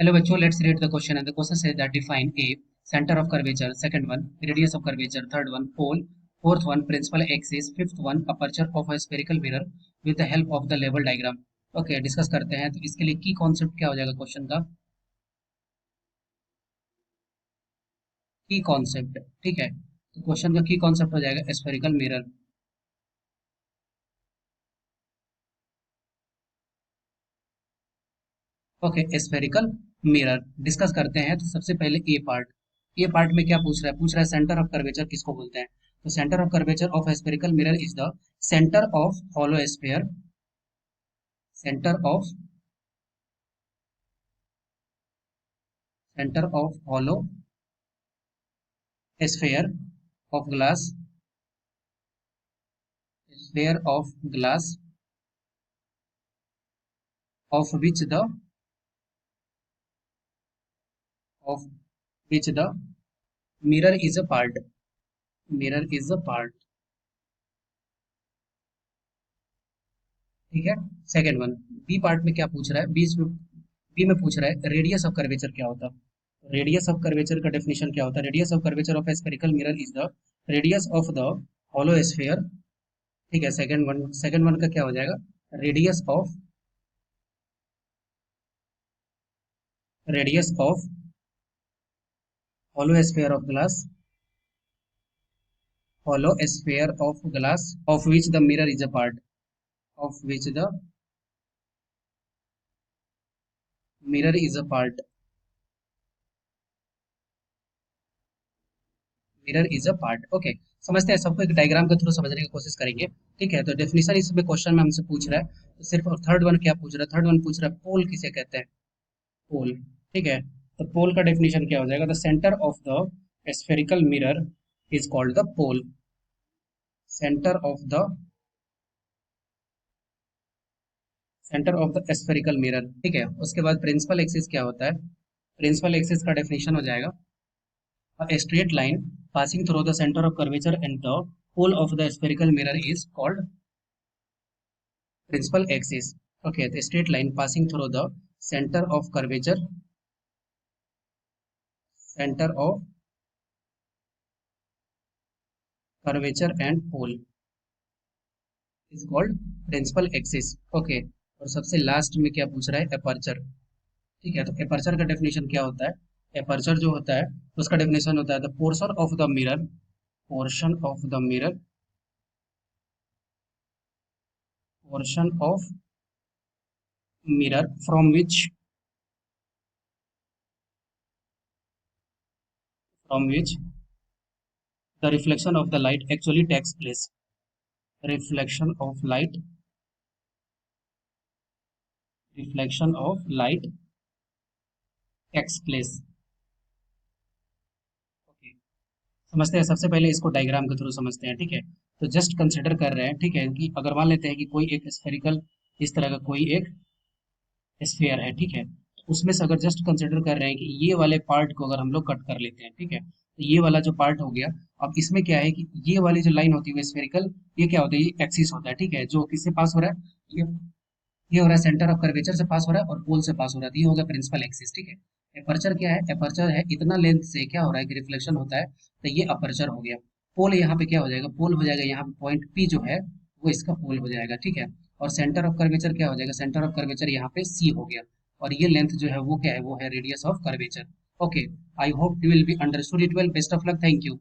Hello बच्चों, let's read the question and the question says that define a center of curvature, second one radius of curvature, third one pole, fourth one principal axis, fifth one aperture of a spherical mirror with the help of the level diagram. Okay, discuss करते हैं। तो इसके लिए की concept क्या हो जाएगा question का? की कॉन्सेप्ट, ठीक है। तो क्वेश्चन का की कॉन्सेप्ट हो जाएगा spherical mirror. Okay, spherical mirror discuss करते हैं। तो सबसे पहले ए पार्ट में क्या पूछ रहा है सेंटर ऑफ कर्वेचर किसको बोलते हैं? तो centre of curvature of spherical mirror is the centre of hollow sphere, centre of hollow sphere of glass, sphere of glass of which the of which the mirror is a part, mirror is a part, ठीक है। Second one B part में क्या पूछ रहा है? B में पूछ रहा है रेडियस ऑफ कर्वेचर क्या होता है। रेडियस ऑफ कर्वेचर का डेफिनेशन क्या होता है? Radius of curvature of A spherical mirror is the radius of the hollow sphere, ठीक है। सेकंड वन का क्या हो जाएगा? Radius of hollow sphere of glass, hollow sphere of glass of which the mirror is a part, of which the mirror is a part, mirror is a part। Okay, समझते हैं सबको। एक diagram के through समझने की कोशिश करेंगे, ठीक है। तो डेफिनेशन इसमें क्वेश्चन में हमसे पूछ रहा है, तो सिर्फ थर्ड वन क्या पूछ रहा है? थर्ड वन पूछ रहा है पोल किसे कहते हैं? पोल, ठीक है। तो पोल का डेफिनेशन क्या हो जाएगा? The centre of the spherical mirror is called the pole, centre of the spherical mirror, ठीक है। उसके बाद प्रिंसिपल एक्सिस क्या होता है? प्रिंसिपल एक्सिस का डेफिनेशन हो जाएगा a straight line passing through the center of curvature and the pole of the spherical mirror is called principal axis। Okay, the straight line passing through the center of curvature, center of curvature and pole is called principal axis। Okay, और सबसे last में क्या पूछ रहा है? Aperture, ठीक है। तो एपर्चर का डेफिनेशन क्या होता है? एपर्चर जो होता है उसका डेफिनेशन होता है the portion of the mirror, portion of the mirror, portion of mirror from which the reflection of the light actually takes place, reflection of light, reflection of light takes place। Okay, समझते हैं। सबसे पहले इसको diagram के through समझते हैं, ठीक है। तो जस्ट कंसिडर कर रहे हैं, ठीक है, कि अगर मान लेते हैं कि कोई एक स्फेरिकल इस तरह का कोई एक स्फीयर है, ठीक है। तो उसमें से अगर जस्ट कंसिडर कर रहे हैं कि ये वाले पार्ट को अगर हम लोग कट कर लेते हैं, ठीक है, तो ये वाला जो पार्ट हो गया। अब इसमें क्या है कि ये वाली जो लाइन होती है स्फेरिकल, ये क्या होता है? ये एक्सिस होता है, ठीक है, जो किससे पास हो रहा है? ये हो रहा है सेंटर ऑफ कर्वेचर से पास हो रहा है और पोल से पास हो रहा है। तो ये हो गया प्रिंसिपल एक्सिस, ठीक है। एपर्चर क्या है? एपर्चर है इतना लेंथ से क्या हो रहा है कि रिफ्लेक्शन होता है, तो ये अपर्चर हो गया। पोल यहाँ पे क्या हो जाएगा? पोल हो जाएगा यहाँ पे पॉइंट पी जो है वो इसका पोल हो जाएगा, ठीक है। और सेंटर ऑफ कर्वेचर क्या हो जाएगा? सेंटर ऑफ कर्वेचर यहाँ पे सी हो गया। और ये लेंथ जो है वो क्या है? वो है radius of curvature. Okay, I hope you will be understood it well. Best of luck, thank you.